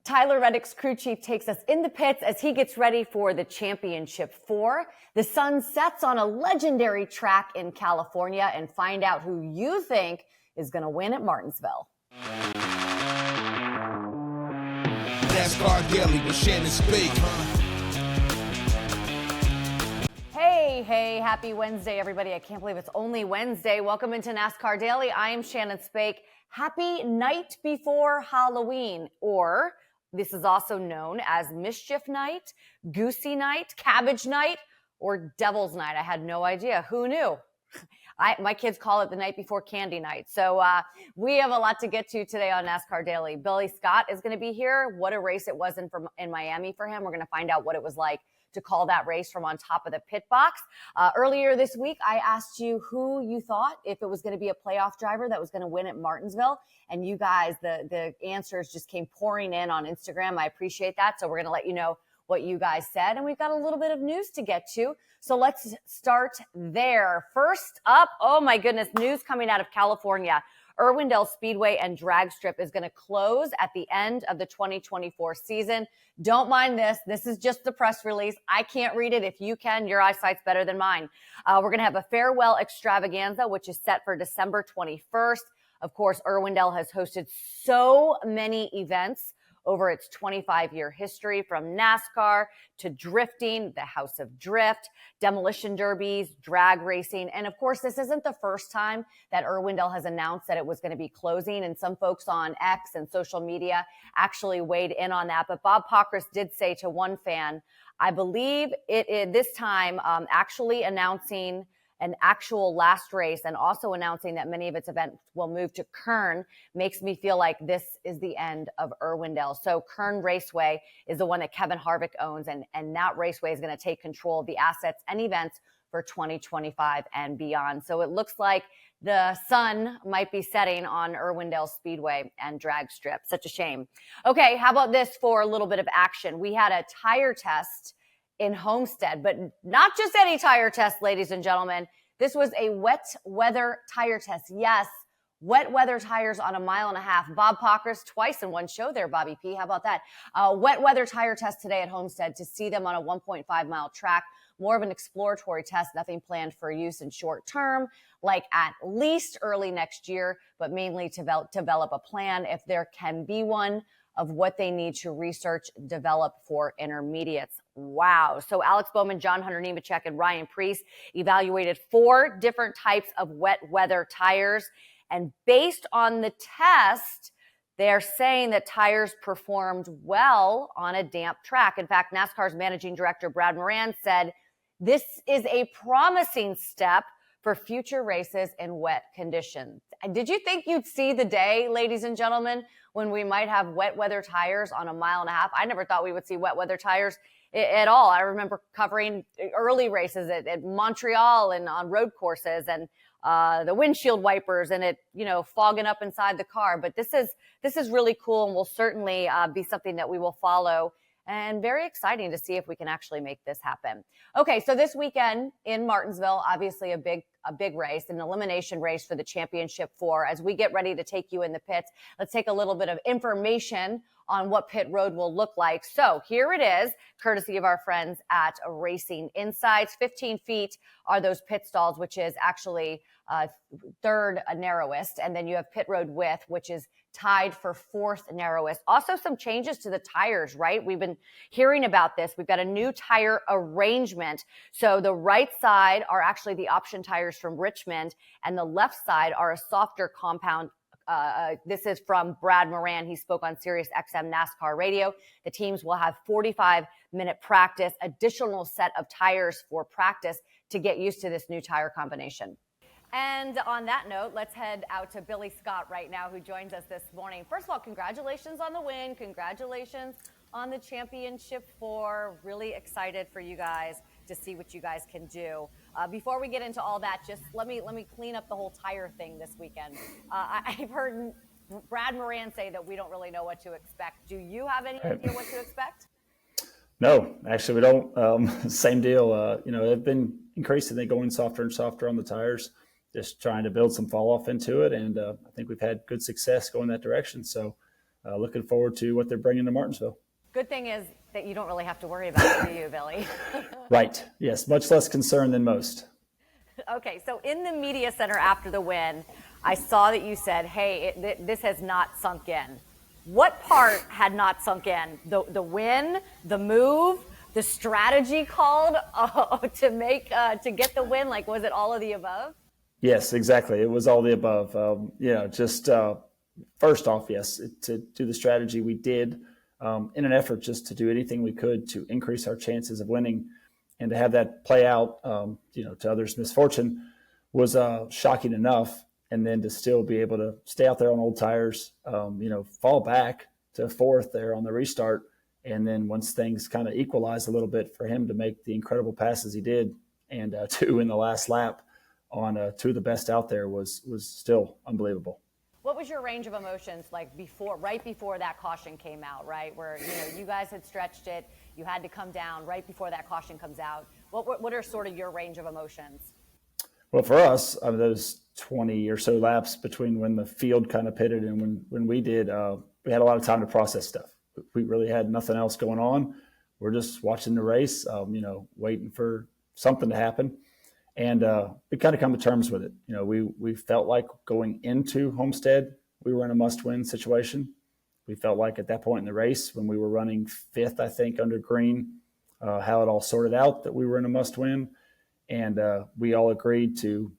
Tyler Reddick's crew chief takes us in the pits as he gets ready for the Championship 4. The sun sets on a legendary track in California, and find out who you think is going to win at Martinsville. NASCAR Daily with Shannon Spake. Hey, happy Wednesday, everybody. I can't believe it's only Wednesday. Welcome into NASCAR Daily. I am Shannon Spake. Happy night before Halloween, or this is also known as Mischief Night, Goosey Night, Cabbage Night, or Devil's Night. I had no idea. Who knew? My kids call it the night before candy night. So we have a lot to get to today on NASCAR Daily. Billy Scott is going to be here. What a race it was in Miami for him. We're going to find out what it was like to call that race from on top of the pit box. Earlier this week, I asked you who you thought, if it was going to be a playoff driver that was going to win at Martinsville. And you guys, the answers just came pouring in on Instagram. I appreciate that. So we're going to let you know what you guys said. And we've got a little bit of news to get to. So let's start there. First up, oh my goodness, news coming out of California. Irwindale Speedway and Drag Strip is going to close at the end of the 2024 season. Don't mind this. This is just the press release. I can't read it. If you can, your eyesight's better than mine. We're going to have a farewell extravaganza, which is set for December 21st. Of course, Irwindale has hosted so many events over its 25-year history, from NASCAR to drifting, the House of Drift, demolition derbies, drag racing. And of course, this isn't the first time that Irwindale has announced that it was going to be closing. And some folks on X and social media actually weighed in on that. But Bob Pockrass did say to one fan, I believe it this time actually announcing an actual last race and also announcing that many of its events will move to Kern makes me feel like this is the end of Irwindale. So Kern Raceway is the one that Kevin Harvick owns, and that raceway is going to take control of the assets and events for 2025 and beyond. So it looks like the sun might be setting on Irwindale Speedway and Drag Strip. Such a shame. Okay, how about this for a little bit of action? We had a tire test in Homestead, but not just any tire test, ladies and gentlemen. This was a wet weather tire test. Yes, wet weather tires on a 1.5 miles. Bob Pockrass twice in one show there, Bobby P. How about that? Wet weather tire test today at Homestead to see them on a 1.5 mile track. More of an exploratory test, nothing planned for use in short term, like at least early next year, but mainly to develop a plan, if there can be one, of what they need to research, develop for intermediates. Wow. So Alex Bowman, John Hunter Nemechek, and Ryan Preece evaluated 4 different types of wet weather tires. And based on the test, they're saying that tires performed well on a damp track. In fact, NASCAR's managing director, Brad Moran, said this is a promising step for future races in wet conditions. Did you think you'd see the day, ladies and gentlemen, when we might have wet weather tires on a 1.5 miles? I never thought we would see wet weather tires at all. I remember covering early races at Montreal and on road courses, and the windshield wipers and it, fogging up inside the car. But this is really cool, and will certainly be something that we will follow, and very exciting to see if we can actually make this happen. Okay, so this weekend in Martinsville, obviously a big race, an elimination race for the Championship 4. As we get ready to take you in the pits, let's take a little bit of information on what pit road will look like. So here it is, courtesy of our friends at Racing Insights. 15 feet are those pit stalls, which is actually third narrowest. And then you have pit road width, which is tied for 4th narrowest. Also some changes to the tires, right? We've been hearing about this. We've got a new tire arrangement. So the right side are actually the option tires from Richmond, and the left side are a softer compound. This is from Brad Moran. He spoke on Sirius XM NASCAR radio. The teams will have 45-minute practice, additional set of tires for practice to get used to this new tire combination. And on that note, let's head out to Billy Scott right now, who joins us this morning. First of all, congratulations on the win. Congratulations on the Championship 4. Really excited for you guys to see what you guys can do. Before we get into all that, just let me clean up the whole tire thing this weekend. I've heard Brad Moran say that we don't really know what to expect. Do you have any idea what to expect? No, actually we don't. Same deal. They've been increasingly going softer and softer on the tires, just trying to build some fall off into it. And I think we've had good success going that direction. So looking forward to what they're bringing to Martinsville. Good thing is that you don't really have to worry about it, do you, Billy? Right. Yes. Much less concerned than most. Okay. So in the media center after the win, I saw that you said, hey, this has not sunk in. What part had not sunk in? The win, the move, the strategy called to get the win? Like, was it all of the above? Yes, exactly. It was all the above. First off, yes, to do the strategy we did in an effort just to do anything we could to increase our chances of winning, and to have that play out, to others' misfortune was shocking enough. And then to still be able to stay out there on old tires, fall back to fourth there on the restart. And then once things kind of equalized a little bit, for him to make the incredible passes he did, and two in the last lap on two of the best out there was still unbelievable. What was your range of emotions like right before that caution came out, right? Where, you guys had stretched it, you had to come down right before that caution comes out. What are sort of your range of emotions? Well, for us, those 20 or so laps between when the field kind of pitted and when we did, we had a lot of time to process stuff. We really had nothing else going on. We're just watching the race, waiting for something to happen. And we kind of come to terms with it. We felt like going into Homestead, we were in a must-win situation. We felt like at that point in the race, when we were running fifth, I think, under green, how it all sorted out, that we were in a must-win. And we all agreed to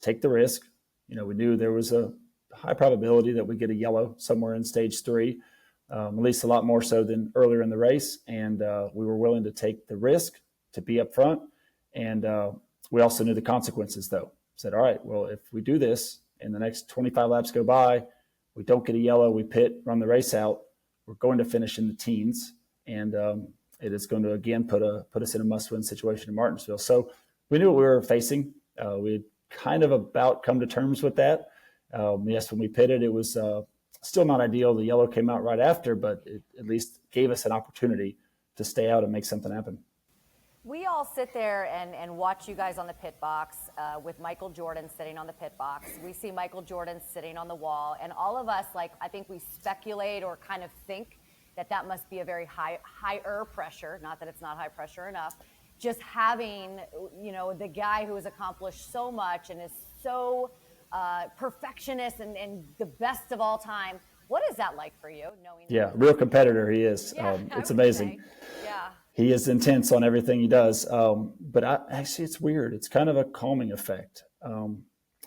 take the risk. We knew there was a high probability that we get a yellow somewhere in stage 3, at least a lot more so than earlier in the race. And we were willing to take the risk to be up front. And we also knew the consequences, though. Said, all right, well, if we do this and the next 25 laps go by, we don't get a yellow, we pit, run the race out, we're going to finish in the teens. And it is going to, again, put us in a must-win situation in Martinsville. So we knew what we were facing. We had kind of about come to terms with that. Yes, when we pitted, it was still not ideal. The yellow came out right after, but it at least gave us an opportunity to stay out and make something happen. We all sit there and watch you guys on the pit box with Michael Jordan sitting on the pit box. We see Michael Jordan sitting on the wall, and all of us, I think we speculate or kind of think that must be a very higher pressure, not that it's not high pressure enough, just having, the guy who has accomplished so much and is so perfectionist and the best of all time. What is that like for you? Yeah, real competitor he is. Yeah, it's amazing. Yeah. He is intense on everything he does. But actually, it's weird. It's kind of a calming effect.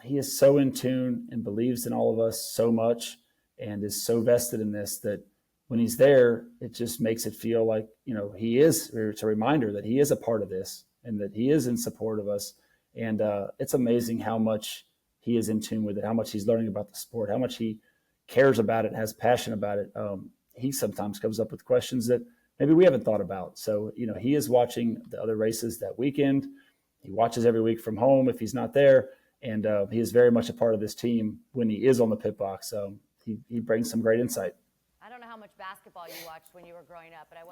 He is so in tune and believes in all of us so much and is so vested in this that when he's there, it just makes it feel like, he is, it's a reminder that he is a part of this and that he is in support of us. And it's amazing how much he is in tune with it, how much he's learning about the sport, how much he cares about it, has passion about it. He sometimes comes up with questions that maybe we haven't thought about. So, he is watching the other races that weekend. He watches every week from home if he's not there. And he is very much a part of this team when he is on the pit box. He brings some great insight. I don't know how much basketball you watched when you were growing up, but I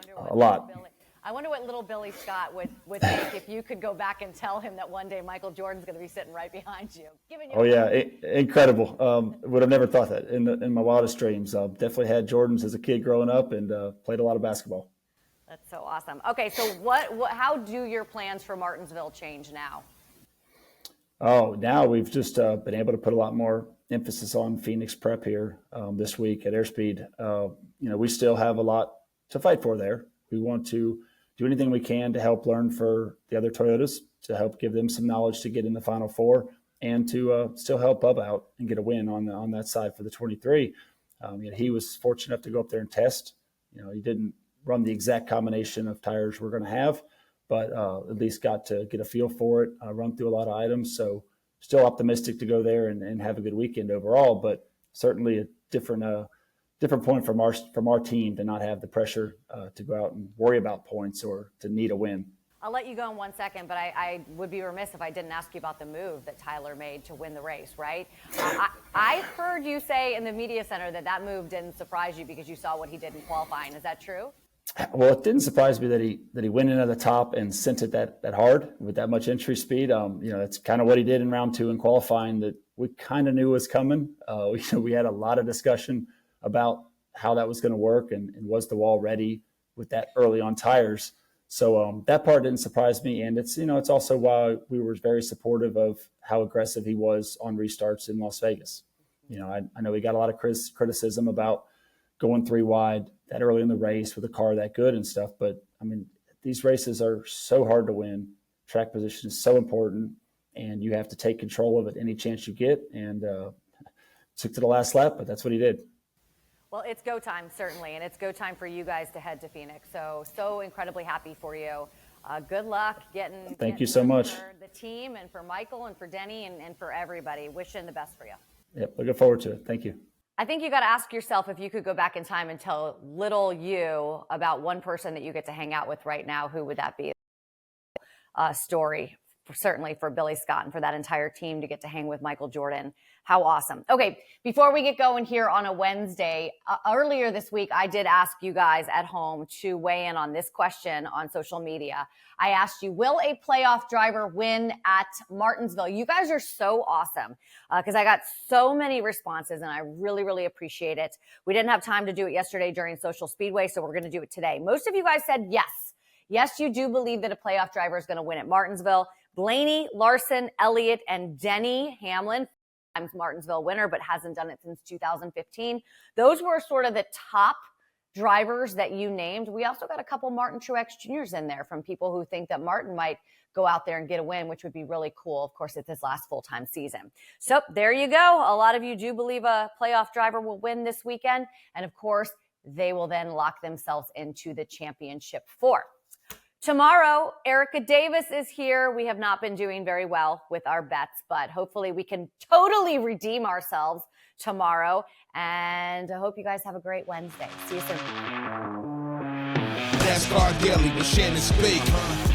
wonder what little Billy Scott would think if you could go back and tell him that one day Michael Jordan's going to be sitting right behind you. Incredible. Would have never thought that in my wildest dreams. Definitely had Jordans as a kid growing up and played a lot of basketball. That's so awesome. Okay, so how do your plans for Martinsville change now? Oh, now we've just been able to put a lot more emphasis on Phoenix prep here this week at Airspeed. We still have a lot to fight for there. We want to do anything we can to help learn for the other Toyotas, to help give them some knowledge to get in the Final Four, and to still help Bubba out and get a win on that side for the 23. He was fortunate enough to go up there and test. He didn't run the exact combination of tires we're going to have, but at least got to get a feel for it, run through a lot of items. So still optimistic to go there and have a good weekend overall, but certainly a different point from our team to not have the pressure to go out and worry about points or to need a win. I'll let you go in 1 second, but I would be remiss if I didn't ask you about the move that Tyler made to win the race, right? I heard you say in the media center that move didn't surprise you because you saw what he did in qualifying. Is that true? Well, it didn't surprise me that he went in at the top and sent it that hard with that much entry speed. That's kind of what he did in round 2 in qualifying that we kind of knew was coming. We had a lot of discussion about how that was going to work and was the wall ready with that early on tires. So that part didn't surprise me. And it's, it's also why we were very supportive of how aggressive he was on restarts in Las Vegas. I know we got a lot of criticism about going 3 wide that early in the race with a car that good and stuff. But I mean, these races are so hard to win. Track position is so important, and you have to take control of it any chance you get. And took to the last lap, but that's what he did. Well, it's go time, certainly, and it's go time for you guys to head to Phoenix. So incredibly happy for you. Good luck getting. Thank you so much. For the team and for Michael and for Denny and for everybody. Wishing the best for you. Yep, looking forward to it. Thank you. I think you got to ask yourself if you could go back in time and tell little you about one person that you get to hang out with right now. Who would that be? Story. Certainly for Billy Scott and for that entire team to get to hang with Michael Jordan. How awesome. Okay, before we get going here on a Wednesday, earlier this week, I did ask you guys at home to weigh in on this question on social media. I asked you, will a playoff driver win at Martinsville? You guys are so awesome because I got so many responses and I really, really appreciate it. We didn't have time to do it yesterday during Social Speedway, so we're going to do it today. Most of you guys said yes. Yes, you do believe that a playoff driver is going to win at Martinsville. Blaney, Larson, Elliott, and Denny Hamlin, times Martinsville winner, but hasn't done it since 2015. Those were sort of the top drivers that you named. We also got a couple Martin Truex Jr.'s in there from people who think that Martin might go out there and get a win, which would be really cool. Of course, it's his last full-time season. So there you go. A lot of you do believe a playoff driver will win this weekend. And of course, they will then lock themselves into the championship 4. Tomorrow, Erica Davis is here. We have not been doing very well with our bets, but hopefully we can totally redeem ourselves tomorrow. And I hope you guys have a great Wednesday. See you soon. NASCAR Daily with Shannon Spake.